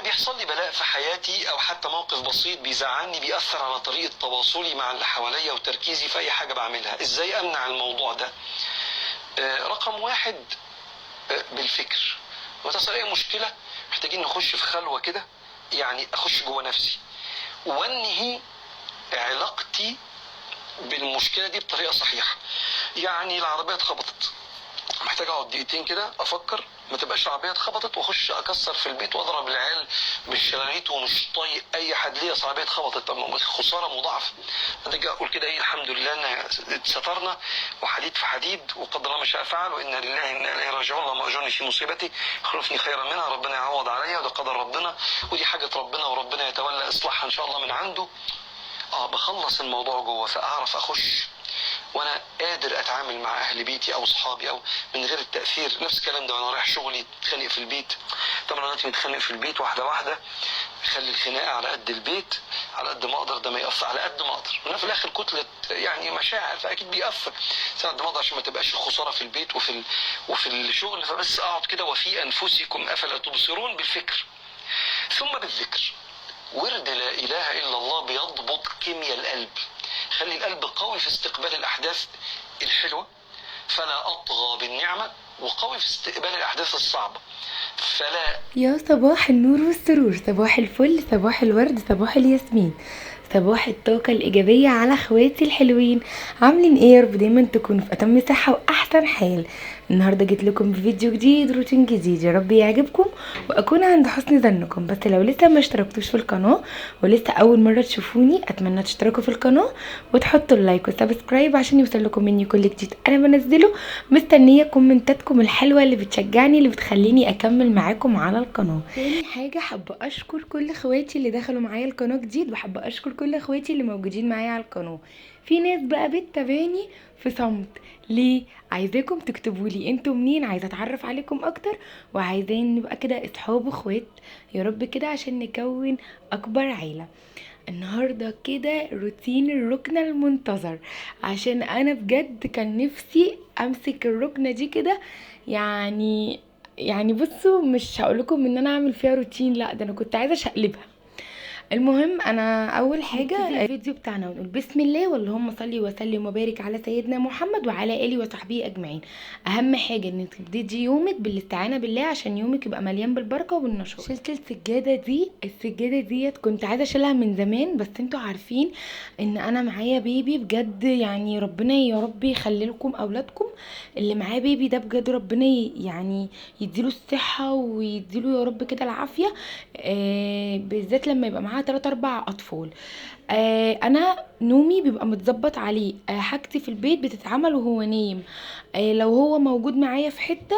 بيحصل لي بلاء في حياتي او حتى موقف بسيط بيزعلني بيأثر على طريقة تواصلي مع اللي حواليا وتركيزي في اي حاجة بعملها. ازاي امنع الموضوع ده؟ رقم واحد، بالفكر. وتصل اي مشكلة محتاجين نخش في خلوة كده، يعني اخش جوه نفسي وانهي علاقتي بالمشكلة دي بطريقة صحيحة. يعني العربية اتخبطت، محتاج اقعد دقيقتين كده افكر ما تبقاش العربيه اتخبطت واخش اكسر في البيت واضرب العيال بالشلاليت ومش طايق اي حد. ليه؟ العربيه اتخبطت، طب خساره مضاعفه. ارجع اقول كده ايه، الحمد لله ان اتسترنا وحديد في حديد وقدر الله ما شاء فعل وانا لله وانا اليه راجعون. اللهم اجرني في مصيبتي خلفني خيرا منها، ربنا يعوض عليا وده قدر ربنا ودي حاجه ربنا وربنا يتولى اصلاحها ان شاء الله من عنده. بخلص الموضوع جوه فاعرف اخش وانا قادر اتعامل مع اهل بيتي او اصحابي او من غير التاثير. نفس الكلام ده وانا رايح شغلي اتخانق في البيت. طبعا انا دلوقتي متخانق في البيت واحده واحده، خلي الخناقه على قد البيت، على قد ما اقدر، ده ما يأثر على قد ما اقدر. انا في الاخر كتله يعني مشاعر فاكيد بيأثر على قد ما اقدر عشان ما تبقاش الخساره في البيت وفي الشغل. فبس اقعد كده وفي انفسكم افلا تبصرون بالفكر ثم بالذكر. ورد لا اله الا الله بيضبط كيمياء القلب، خلي القلب قوي في استقبال الاحداث الحلوه فلا اطغى بالنعمه، وقوي في استقبال الاحداث الصعبه فلا. يا صباح النور والسرور، صباح الفل، صباح الورد، صباح الياسمين، صباح الطاقة الإيجابية على اخواتي الحلوين. عاملين ايه؟ يا رب دايما تكونوا في أتم صحة وأحسن حال. النهاردة جيت لكم بفيديو جديد، روتين جديد، يا رب يعجبكم وأكون عند حسن ظنكم. بس لو لسه ما اشتركتوش في القناة ولسه أول مرة تشوفوني، أتمنى تشتركوا في القناة وتحطوا اللايك والسبسكرايب عشان يوصل لكم مني كل جديد أنا بنزله. مستنية كومنتاتكم الحلوة اللي بتشجعني، اللي بتخليني أكمل معاكم على القناة. تاني حاجة حابة أشكر كل اخواتي اللي دخلوا معايا القناة جديد، وحابة أشكر كل اخواتي اللي موجودين معايا على القناة. في ناس بقى بتتابعني في صمت، ليه؟ عايزاكم تكتبوا لي انتوا منين، عايزه اتعرف عليكم اكتر، وعايزين نبقى كده اصحاب اخوات يا رب كده عشان نكون اكبر عيله. النهارده كده روتين الركنه المنتظر، عشان انا بجد كان نفسي امسك الركنه دي كده. يعني بصوا، مش هقولكم ان انا اعمل فيها روتين، لا ده انا كنت عايزه اشقلبها. المهم، انا اول حاجه الفيديو بتاعنا ونقول بسم الله واللهم صل وسلم وبارك على سيدنا محمد وعلى اله وصحبه اجمعين. اهم حاجه ان تبتدي يومك بالاستعانه بالله عشان يومك يبقى مليان بالبركه وبالنشاط. شلت السجاده ديت كنت عايزه اشيلها من زمان، بس انتوا عارفين ان انا معايا بيبي بجد، يعني ربنا يا رب يخلي لكم اولادكم. اللي معاه بيبي ده بجد ربنا يعني يديله الصحه ويديله يا رب كده العافيه. بالذات لما يبقى معاها 3 4 اطفال. انا نومي بيبقى متظبط عليه، حاجتي في البيت بتتعمل وهو نايم. لو هو موجود معايا في حته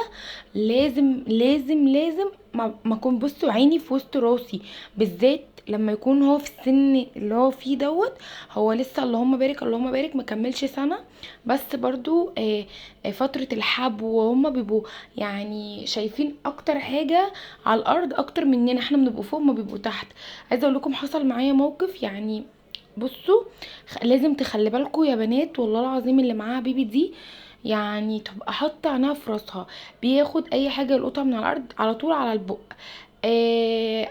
لازم لازم لازم ما اكون بصوا عيني في وسط راسي، بالذات لما يكون هو في السن اللي هو فيه دوت. هو لسه اللهم بارك اللهم بارك مكملش سنه، بس برضو فتره الحب وهم بيبقوا يعني شايفين اكتر حاجه على الارض اكتر مننا، احنا بنبقوا فوق ما بيبقوا تحت. عايزه اقول لكم حصل معايا موقف، يعني بصوا لازم تخلي بالكم يا بنات، والله العظيم اللي معاها بيبي دي يعني تبقى حاطه عينها في راسها، بياخد اي حاجه يلقطها من على الارض على طول على البق.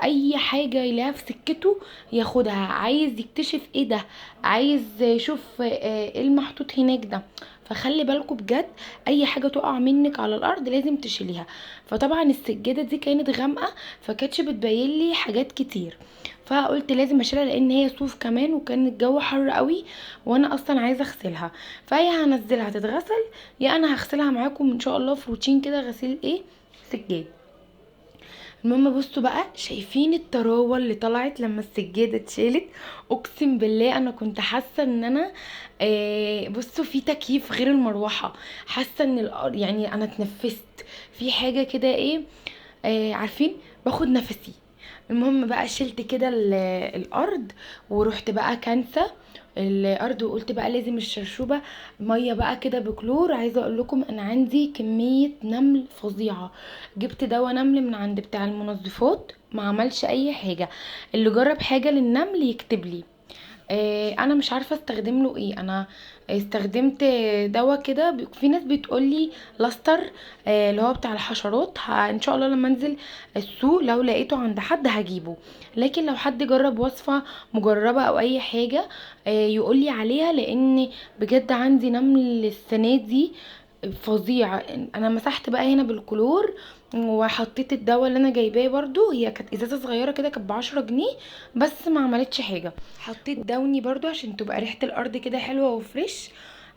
اي حاجه يلاقيها في سكته ياخدها، عايز يكتشف ايه ده، عايز يشوف ايه المحطوط هناك ده. فخلي بالكم بجد، اي حاجه تقع منك على الارض لازم تشيليها. فطبعا السجاده دي كانت غامقه، فكانتش بتبين لي حاجات كتير، فقلت لازم اشيلها لان هي صوف كمان وكان الجو حر قوي، وانا اصلا عايزه اغسلها. فهي هنزلها تتغسل، يا انا هغسلها معاكم ان شاء الله في روتين كده غسيل ايه سجاد. المهم بصوا بقى، شايفين الطراوه اللي طلعت لما السجاده اتشالت؟ اقسم بالله انا كنت حاسه ان انا بصوا في تكييف غير المروحه، حاسه ان يعني انا اتنفست في حاجه كده ايه، عارفين، باخد نفسي. المهم بقى شلت كده الارض، ورحت بقى كنسه الارض، وقلت بقى لازم الشرشوبه ميه بقى كده بكلور. عايزه اقول لكم انا عندي كميه نمل فظيعه، جبت دواء نمل من عند بتاع المنظفات ما عملش اي حاجه. اللي جرب حاجه للنمل يكتب لي. انا مش عارفه استخدم له ايه. انا استخدمت دواء كده، في ناس بتقولي لاستر، اللي هو بتاع الحشرات. ان شاء الله لما انزل السوق لو لقيته عند حد هجيبه، لكن لو حد جرب وصفه مجربه او اي حاجه يقولي عليها، لان بجد عندي نمل السنه دي فظيع. انا مسحت بقى هنا بالكلور، وحطيت الدواء اللي انا جايباه برضو، هي كانت ازازه صغيره كده، كانت ب10 جنيه، بس ما عملتش حاجه. حطيت دوني برضو عشان تبقى ريحه الارض كده حلوه وفريش.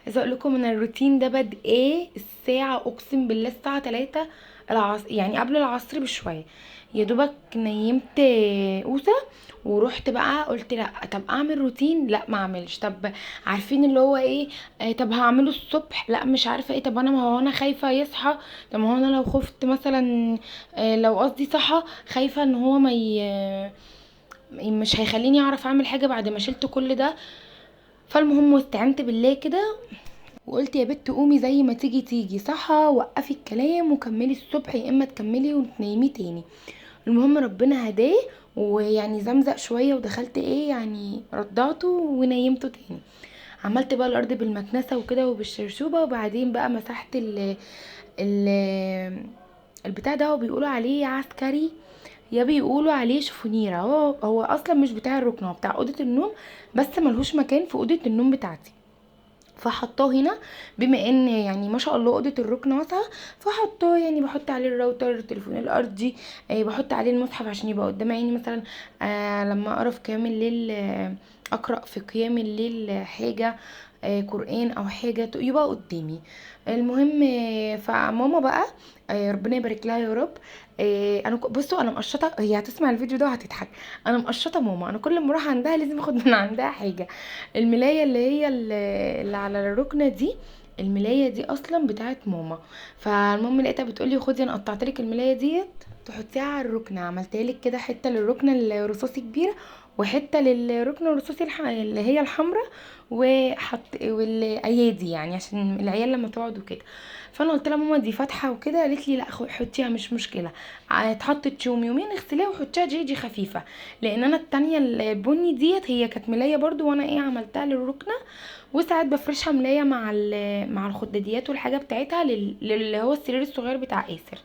عايزه اقول لكم ان الروتين ده بادئه الساعه، اقسم بالله الساعه 3 العصر، يعني قبل العصر بشويه. يا دوبك نيمت اوسه، ورحت بقى قلت لا، طب اعمل روتين، لا ما اعملش، طب عارفين اللي هو ايه، طب هعمله الصبح، لا مش عارفه ايه، طب انا ما هو انا خايفه يصحى، طب ما هو انا لو خفت مثلا، لو قصدي صحى، خايفه ان هو ما مش هيخليني اعرف اعمل حاجه بعد ما شلت كل ده. فالمهم واستعنت بالله كده، وقلت يا بت قومي زي ما تيجي تيجي، صحى وقفي الكلام وكملي الصبح، يا اما تكملي وتنيميه تاني. المهم ربنا هداه، ويعني زمزق شويه، ودخلت ايه يعني رضعته ونيمته تاني. عملت بقى الارض بالمكنسه وكده وبالشرشوبه، وبعدين بقى مسحت ال البتاع ده، وبيقولوا عليه عسكري يا بيقولوا عليه شفونيرة. هو اصلا مش بتاع الركنه، هو بتاع اوضه النوم، بس ملهوش مكان في اوضه النوم بتاعتي، فحطاه هنا. بما ان يعني ما شاء الله اوضه الركن واسعه، فحطاه، يعني بحط عليه الراوتر، التليفون الارضي، بحط عليه المصحف عشان يبقى قدام عيني مثلا، لما اقرا في قيام الليل، اقرا في قيام الليل حاجه، قران او حاجه يبقى قدامي. المهم فماما بقى، ربنا يبارك لها يا رب. بصوا انا مقشطه، هي هتسمع الفيديو ده وهتضحك. انا مقشطه ماما، انا كل ما اروح عندها لازم اخد من عندها حاجه. الملايه اللي هي اللي على الركنه دي، الملايه دي اصلا بتاعت ماما. فالمهم لقيتها بتقولي خدي انا قطعت لك الملايه ديت تحطيها على الركنه، عملتها لك كده حته للركنه الرصاصي كبيره، وحته للركنه الرصاصي اللي هي الحمراء، والايادي يعني عشان العيال لما تقعد وكده. فانا قلت لها ماما دي فاتحه وكده، قالت لي لا حطيها مش مشكله، اتحطت يوم يومين اغسليها وحطيها جيجي خفيفه. لان انا التانية البني ديت هي كانت ملايه برضو، وانا ايه عملتها للركنه، وساعات بفرشها ملايه مع الخداديات والحاجه بتاعتها اللي هو السرير الصغير بتاع آسر.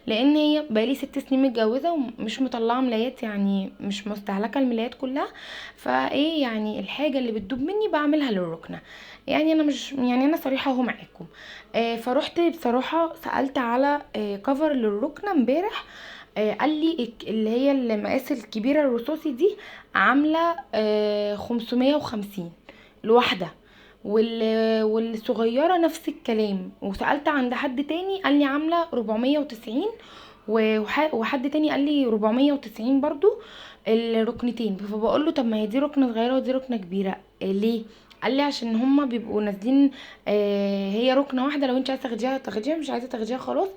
لان هي بقالي 6 سنين متجوزه ومش مطلعه ملايات، يعني مش مستهلكه الملايات كلها، فايه يعني الحاجه اللي بتدوب مني بعملها للركنه. يعني انا مش يعني انا صريحه اهو معاكم. فروحت بصراحه سالت على كفر للركنه امبارح، قال لي اللي هي المقاس الكبيره الرصاصي دي عامله 550 الواحده، والصغيره نفس الكلام. وسالت عند حد تاني قال لي عامله 490، وحد تاني قال لي 490 برضو الركنتين. فبقول له طب ما هي دي ركنه صغيره ودي ركنه كبيره، ليه؟ قال لي عشان هما بيبقوا نازلين، هي ركنه واحده، لو انت عايزه تاخديها تاخديها، مش عايزه تاخديها خلاص.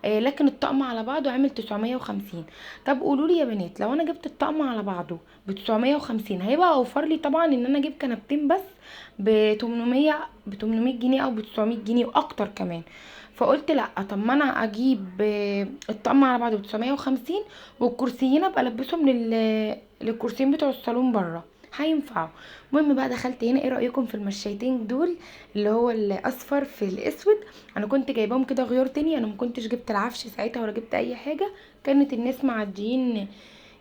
لكن الطقم على بعضه عامل 950. طب قولوا لي يا بنات، لو انا جبت الطقم على بعضه ب 950 هيبقى اوفر لي طبعا ان انا اجيب كنبتين بس ب 800 جنيه او ب 900 جنيه واكتر كمان. فقلت لا، طب ما انا اجيب الطقم على بعضه ب 950، والكرسيين ابقى البسهم للكرسيين بتوع الصالون بره، هينفعوا. المهم بقى دخلت هنا، ايه رايكم في المشايتين دول اللي هو الاصفر في الاسود؟ انا كنت جايباهم كده غيار تاني، انا ما كنتش جبت العفش ساعتها ولا جبت اي حاجه. كانت الناس معديين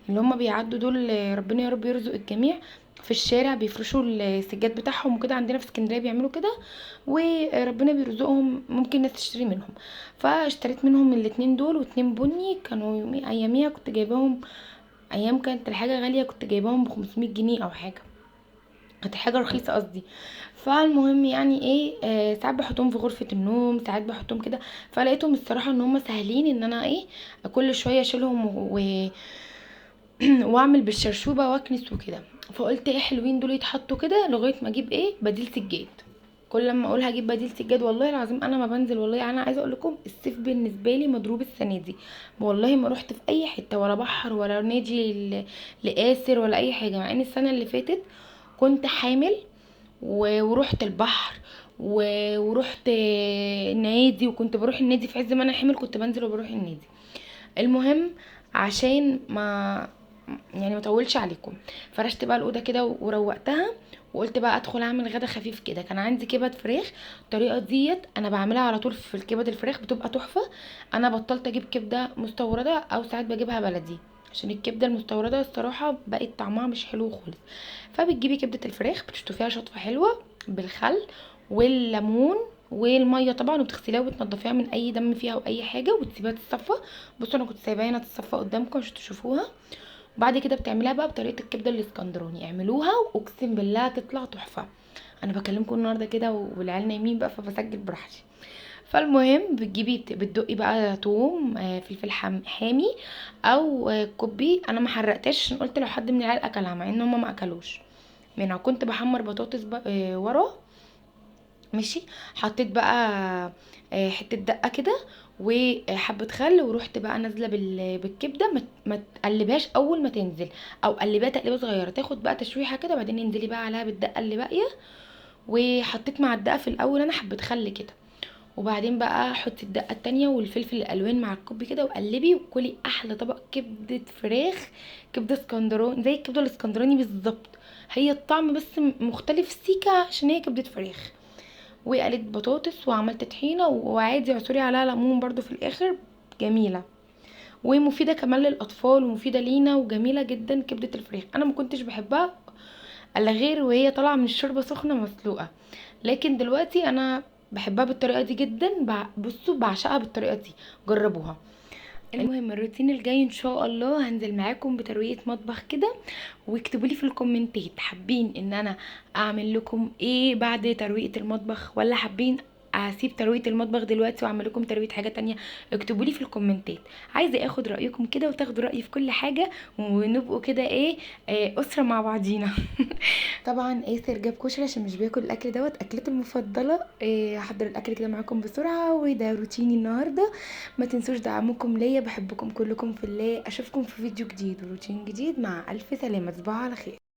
اللي هم بيعدوا دول، ربنا يا رب يرزق الجميع، في الشارع بيفرشوا السجاد بتاعهم وكده، عندنا في اسكندريه بيعملوا كده، وربنا بيرزقهم ممكن ناس تشتري منهم. فاشتريت منهم الاتنين دول، واتنين بني كانوا اياميها كنت جايباهم، ايام كانت الحاجه غاليه، كنت جايباهم ب 500 جنيه او حاجه، كانت حاجه رخيصه قصدي. فالمهم يعني ايه، ساعات بحطهم في غرفه النوم، ساعات بحطهم كده. فلقيتهم الصراحه ان هم سهلين ان انا ايه كل شويه اشيلهم واعمل بالشرشوبه واكنس وكده. فقلت ايه حلوين دول يتحطوا كده لغايه ما اجيب ايه بديل سجاد. كل لما اقول هجيب بديل سجاد والله العظيم انا ما بنزل. والله انا عايزه اقول لكم الصيف بالنسبه لي مضروب السنه دي، والله ما رحت في اي حته، ولا بحر ولا نادي لآسر ولا اي حاجه، مع ان السنه اللي فاتت كنت حامل ورحت البحر ورحت نادي، وكنت بروح النادي في عز ما انا حامل، كنت بنزل وبروح النادي. المهم عشان يعني ما اطولش عليكم. فرشت بقى الاوضه كده وروقتها، وقلت بقى ادخل اعمل غدا خفيف كده. كان عندي كبد فراخ، الطريقه ديت انا بعملها على طول في الكبد الفراخ، بتبقى تحفه. انا بطلت اجيب كبده مستورده، او ساعات بجيبها بلدي، عشان الكبده المستورده الصراحه بقت طعمها مش حلو خالص. فبتجيبي كبده الفراخ، بتشطفيها شطفه حلوه بالخل والليمون والميه طبعا، وبتغسليها وبتنضفيها من اي دم فيها او اي حاجه، وتسيبيها تتصفى. بصوا انا كنت سايباها هنا تتصفى قدامكم عشان تشوفوها. وبعد كده بتعمليها بقى بطريقه الكبده الاسكندراني، اعملوها واقسم بالله تطلع تحفه. انا بكلمكم النهارده كده والعيال نايمين بقى، فبسجل براحتي. فالمهم بتدقي بقى توم، فلفل حامي، او كوبي. انا ما حرقتش عشان قلت لو حد من العيال اكلها، مع ان هم ما اكلوش منها. كنت بحمر بطاطس بقى ورا. ماشي. حطيت بقى حته دقه كده وحبه خل، ورحت بقى نازله بالكبده. ما تقلبهاش اول ما تنزل، او قلبيها تقليبه صغيره تاخد بقى تشويحه كده، بعدين انزلي بقى عليها بالدقه اللي باقيه. وحطيت مع الدقه في الاول انا حبه خل كده، وبعدين بقى حطي الدقه التانية والفلفل الالوان مع الكوب كده، وقلبي وكلي احلى طبق كبده فراخ. كبده اسكندراني زي الكبده الاسكندراني بالظبط، هي الطعم بس مختلف سيكا عشان هي كبده فراخ. وقليت بطاطس وعملت طحينه، وعادي عصوري عليها ليمون برضو في الاخر. جميله ومفيده كمان للاطفال، ومفيده لينا، وجميله جدا كبده الفراخ. انا ما كنتش بحبها الا غير وهي طالعه من الشوربه سخنه مسلوقه، لكن دلوقتي انا بحبها بالطريقه دي جدا. بصوا بعشقها بالطريقه دي، جربوها. المهم الروتين الجاي ان شاء الله هنزل معاكم بترويقه مطبخ كده، واكتبوا لي في الكومنتات حابين ان انا اعمل لكم ايه بعد ترويقه المطبخ، ولا حابين اسيب ترويقه المطبخ دلوقتي واعمل لكم ترويقه حاجه تانية. اكتبوا لي في الكومنتات، عايزه اخد رايكم كده وتاخدوا رايي في كل حاجه، ونبقوا كده ايه اسره مع بعضينا. طبعا ايسر جاب كشري عشان مش بياكل الاكل دوت اكلته المفضله. هحضر الاكل كده معاكم بسرعه، وده روتيني النهارده. ما تنسوش دعمكم ليا، بحبكم كلكم في الله. اشوفكم في فيديو جديد وروتين جديد، مع الف سلامه، تصبحوا على خير.